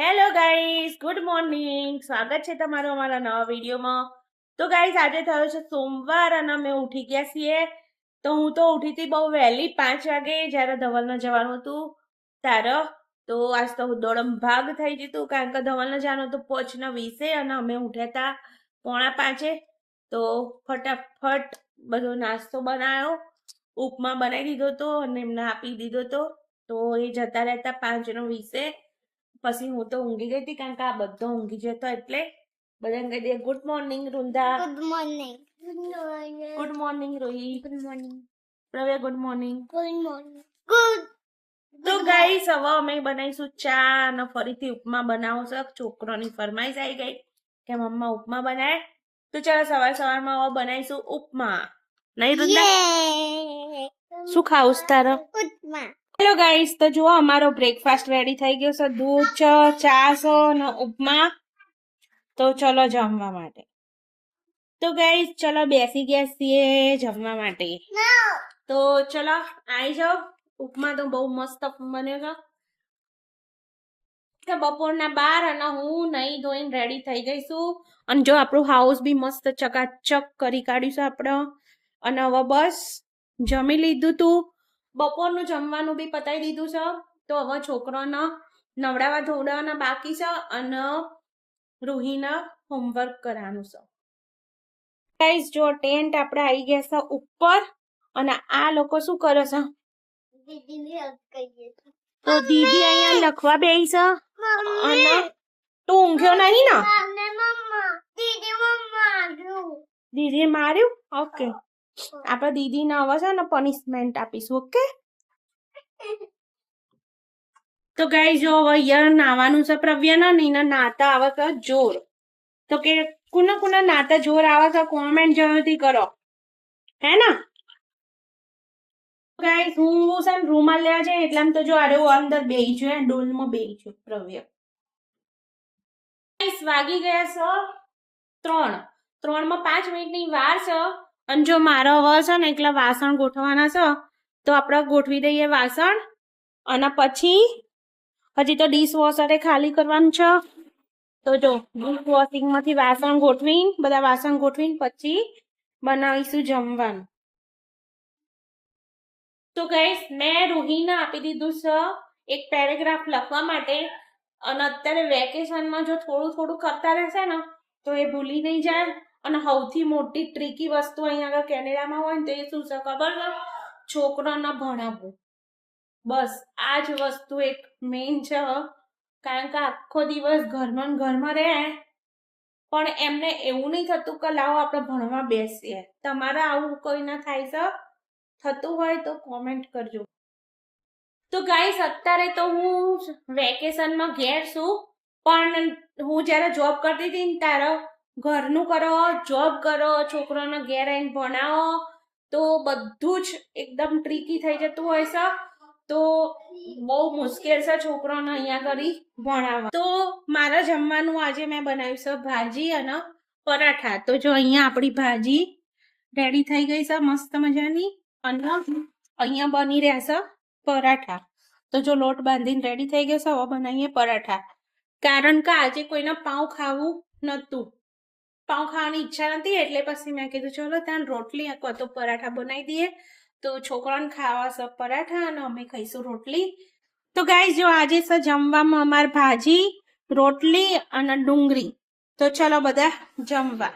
Hello guys, good morning. સ્વાગત છે તમારું અમારા નવા વિડીયોમાં. તો ગાઈસ, આજે થયો છે સોમવાર અને અમે ઉઠી ગયા છીએ. તો હું તો ઉઠી હતી બહુ વહેલી 5 વાગે, જ્યારે ધવલને જવાનું હતું ત્યારે. તો આજ તો દોડમ ભાગ થઈ જતું, કારણ કે ધવલને જવાનું હતું 5:20 અને અમે ઉઠ્યા હતા 4:45. તો ફટાફટ બધો નાસ્તો બનાવ્યો, ઉપમા બનાવી દીધો હતો અને એમને આપી દીધો હતો. તો એ જતા રહેતા 5:20. પછી હું તો ઊંઘી ગઈ હતી, કારણ કે આ બધો ઊંઘી જતો. એટલે બધાને કહી દે good morning Rundha. Good morning. Good morning Rohi. Good morning. Pravya good morning. Good morning. Good. તો ગાઈસ, હવે અમે બનાવીશું ચા અને ફરીથી ઉપમા બનાવો છે. છોકરોની ફરમાઈશ આવી ગઈ કે મમ્મા ઉપમા બનાવે. તો ચાલો સવારમાં હવે બનાવીશું ઉપમા. નહીં રૂંધા? શું ખાવું તારે? ઉપમા. હેલો ગાઈસ, તો જુઓ અમારો બ્રેકફાસ્ટ રેડી થઈ ગયો છે. દૂધ છે, ચા છે અને ઉપમા. તો ચલો જમવા માટે. તો ગાઈસ, ચલો બેસી ગયા છીએ જમવા માટે. તો ચલો આવી જાઓ. ઉપમા તો બહુ મસ્ત બન્યો છે. બપોરના 12 અને હું નહીં ધોઈને રેડી થઈ ગઈ છું. અને જો આપણું હાઉસ બી મસ્ત ચકાચક કરી કાઢ્યું છે આપણે. અને હવે બસ જમી લીધું તું. બપોરનું જમવાનું બી પતાવી દીધું છે. તો હવે છોકરાને નવડાવવા ધોવડાવવાના બાકી છે અને રૂહીના હોમવર્ક કરવાનું છે. ગાઈસ, જો ટેન્ટ આપણે આવી ગયા છે ઉપર અને આ લોકો શું કરે છે? તો દીદી અહીંયા લખવા બેસી છે. અને તું ઊંઘ્યો નહીં ને? દીદી માર્યું? ઓકે, આપણે દીદીને હવે છે ને પનિશમેન્ટ આપીશું. ઓકે. તો ગાઈસ, જો હવે અહીંયા નાવાનું છે પ્રવ્યાના. નીના નાતા આવે છે જોર. તો કે કુના નાતા જોર આવે છે કોમેન્ટ જરૂરથી કરો, હે ને ગાઈસ? હું છે ને રૂમાલ લેવા જાય એટલામાં તો જો આરે અંદર બેહી છે, ડોલમાં બેહી છે પ્રવ્ય. ગાઈસ, વાગી ગયા છે 3. 3માં 5 મિનિટની વાર છે. અને જો મારો હવે છે ને એકલા વાસણ ગોઠવવાના છે. તો આપણે ગોઠવી દઈએ વાસણ. અને પછી હજી તો ડીશ વોશરે ખાલી કરવાનું છે. તો જો ડીશ વોશિંગમાંથી વાસણ ગોઠવીને બધા વાસણ ગોઠવીને પછી બનાવીશું જમવાનું. તો ગાઈસ, મેં રૂહીને આપી દીધું છે એક પેરેગ્રાફ લખવા માટે. અને અત્યારે વેકેશનમાં જો થોડું કરતા રહેશે ને તો એ ભૂલી નહીં જાય. અને સૌથી મોટી ટ્રીકી વસ્તુ અહીંયા આગળ કેનેડામાં હોય ને તો એ શું છે ખબર છે? છોકરાને ભણાવવું. બસ આ જ વસ્તુ એક મેઇન છે. કારણ કે આખો દિવસ ઘરમાં રહે પણ એમને એવું નહીં થતું કે લાવો આપણે ભણવા બેસીએ. તમારે આવું કોઈ ના થાય છે? થતું હોય તો કોમેન્ટ કરજો. તો ગાઈસ, અત્યારે તો હું વેકેશનમાં ઘેર છું. પણ હું જ્યારે જોબ કરતી હતી ને ત્યારે ઘરનું કરો, જોબ કરો, છોકરાને ઘેર આવીને ભણાવો, તો બધું જ એકદમ ટ્રીકી થઈ જતું હોય છે. તો બહુ મુશ્કેલ છે છોકરાને અહીંયા કરી ભણાવવા. તો મારા જમવાનું આજે મેં બનાવ્યું છે ભાજી અને પરાઠા. તો જો અહીંયા આપણી ભાજી રેડી થઈ ગઈ છે મસ્ત મજાની. અને અહીંયા બની રહ્યા છે પરાઠા. તો જો લોટ બાંધીને રેડી થઈ ગયો છે. હવે બનાવીએ પરાઠા. કારણ કે આજે કોઈને પાઉં ખાવું નહોતું, પાઉં ખાવાની ઈચ્છા નથી. એટલે પછી મેં કીધું ચલો ત્યાં રોટલી અથવા તો પરાઠા બનાવી દઈએ. તો છોકરાને ખાવા છે પરાઠા અને અમે ખાઈશું રોટલી. તો ગાઈસ, જો આજે છે જમવામાં અમાર ભાજી, રોટલી અને ડુંગળી. તો ચલો બધા જમવા.